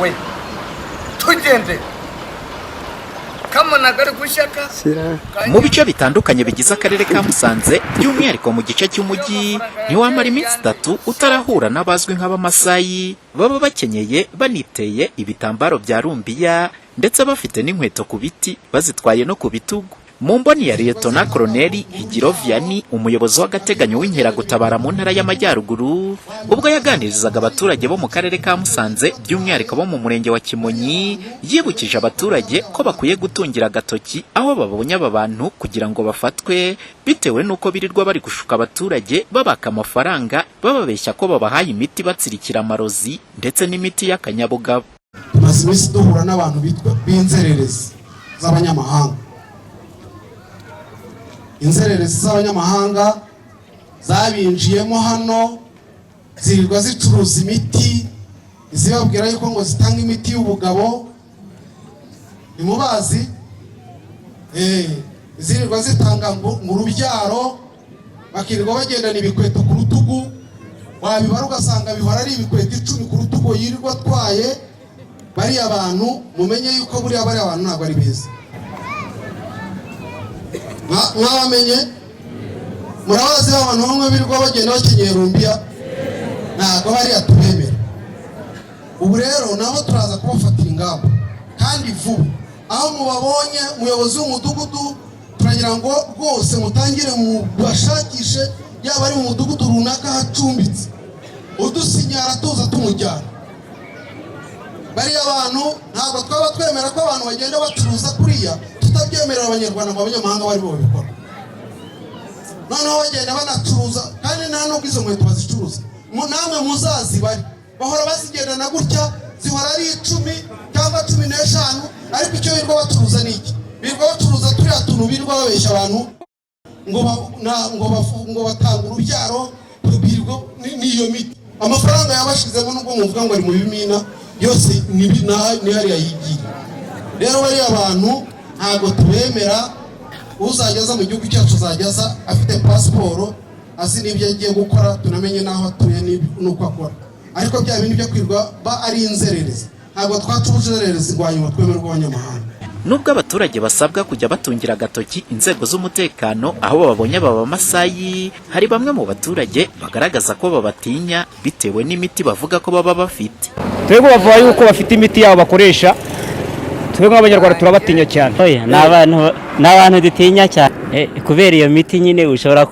we tugende kama nagari gushaka mu bice bitandukanye bigize akarere ka Musanze by'umwihariko mu gice cy'umujyi ntiwamara iminsi 3 utarahura n'abazwi nk'abamasayi baba bakenyeye baniteye ibitambaro bya rumbiya ndetse bafite n'inkweto ku biti bazitwaye no ku bitugu. Mu mboni ya Lieutenant Colonel Higiro Vianney umuyobozi w'agateganyo w'inkeragutabara mu ntara y'Amajyaruguru ubwo yaganirizaga abaturage bo mu karere ka Musanze by'umwihariko bo mu murenge wa Kimonyi yibukije abaturage ko bakwiye gutungira agatoki aho babonye aba bantu kugira ngo bafatwe bitewe nuko birirwa bari gushuka abaturage babaka amafaranga bababeshya ko babahaye imiti batsirikira amarozi ndetse n'imiti y'akanyabugabo. Tumaze iminsi duhura n'abantu bitwa b'inzererezi z'abanyamahanga. Inzererezi z'abanyamahanga zabinjiyemo hano zirirwa zicuruza imiti zibabwira yuko ngo zitanga imiti y'ubugabo nimubazi zirirwa zitanga ngo urubyaro bakirirwa bagendana ibikweto ku rutugu wabibara ugasanga bihora ari ibikweto 10 ku rutugu yirirwa atwaye. Bari abantu mumenye yuko buri abari abantu ntabwo ari beza mwabamenye murabazi abantu bamwe birirwa bagenda bakenyera rumbiya ntabwo bari atubemera. Ubu rero nabo turaza kubafatira ingamba kandi vuba aho mubabonye umuyobozi w'umudugudu turagira ngo rwose mutangire mu bashakishe yaba ari mu mudugudu runaka hacumbitse udusinyara tuza tumujyana. Bari abantu ntabwo twaba twemera ko abantu bagenda bacuruza kuriya tutabyemerera abanyarwanda ngo abanyamahanga bari bo babikora. Noneho bagenda banacuruza kandi nta nubwo izo nkweto bazicuruza namwe muzazi bari bahora bazigendana gutya zihora ari 10 cyangwa 15 ariko icyo birirwa bacuruza ni iki? Birirwa bacuruza turiya tuntu birirwa babeshya abantu ngo batanga urubyaro birirwa n'iyo miti amafaranga yabashizemo nubwo muvuga ngo ari mu bimina yose ni hariya yigira. Rero bari abantu ntabwo tubemera. Uzageza mu gihugu cyacu uzageza afite pasiporo azi n'ibyo agiye gukora tunamenye naho atuye n'uko akora. Ariko bya bintu byo kwirwa ba ari inzererezi ntabwo twatubuzererezi rwanyuma twemerwa abanyamahanga. Nubwo abaturage basabwa kujya batungira agatoki inzego z'umutekano aho babonye aba Masayi, hari bamwe mu baturage bagaragaza ko babatinya bitewe n'imiti bavuga ko baba bafite. Twebwe bavuga yuko bafite imiti yabo bakoresha, twebwe nk'abanyarwanda turabatinya cyane. Oya n'abantu dutinya cyane kubera iyo miti nyine ushobora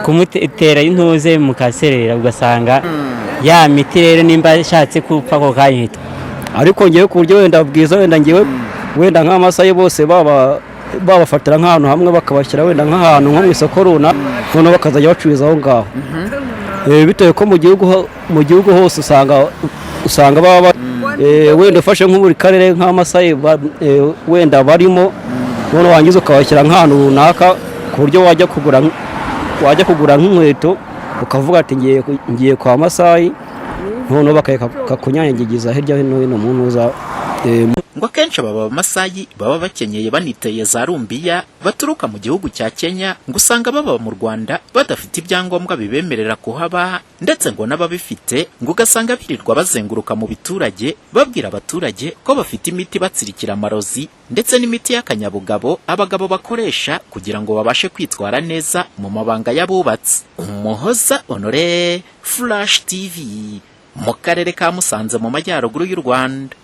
kumutera intuze mukaserera ugasanga ya miti rero nimba ishatse kupfa ko kanyita. Ariko ngiye ku buryo wenda bwiza wenda nk'amasayi bose babafatira nk'ahantu hamwe bakabashyira wenda nk'ahantu nko mu isoko runaka none bakazajya bacururiza aho ngaho. Bitewe ko mu gihugu hose usanga baba wenda ufashe nk'uburi karere nk'amasayi wenda barimo none wangiza ukabashyira nk'ahantu runaka ku buryo wajya kugura nk'inkweto ukavuga ati ngiye kwa Masayi none bakakunyanyagiza hirya no hino mu ntuza. Ngo akenshi aba Masayi baba bakenyeye baniteye za rumbiya baturuka mu gihugu cya Kenya ngo usanga baba mu Rwanda badafite ibyangombwa bibemerera kuhaba ndetse ngo n'ababifite ngo ugasanga birirwa bazenguruka mu biturage babwira abaturage ko bafite imiti batsirikira amarozi ndetse n'imiti y'akanyabugabo abagabo bakoresha kugira ngo babashe kwitwara neza mu mabanga y'abubatsi. Umuhoza Honore, Flash TV mu karere ka Musanze mu Majyaruguru y'u Rwanda.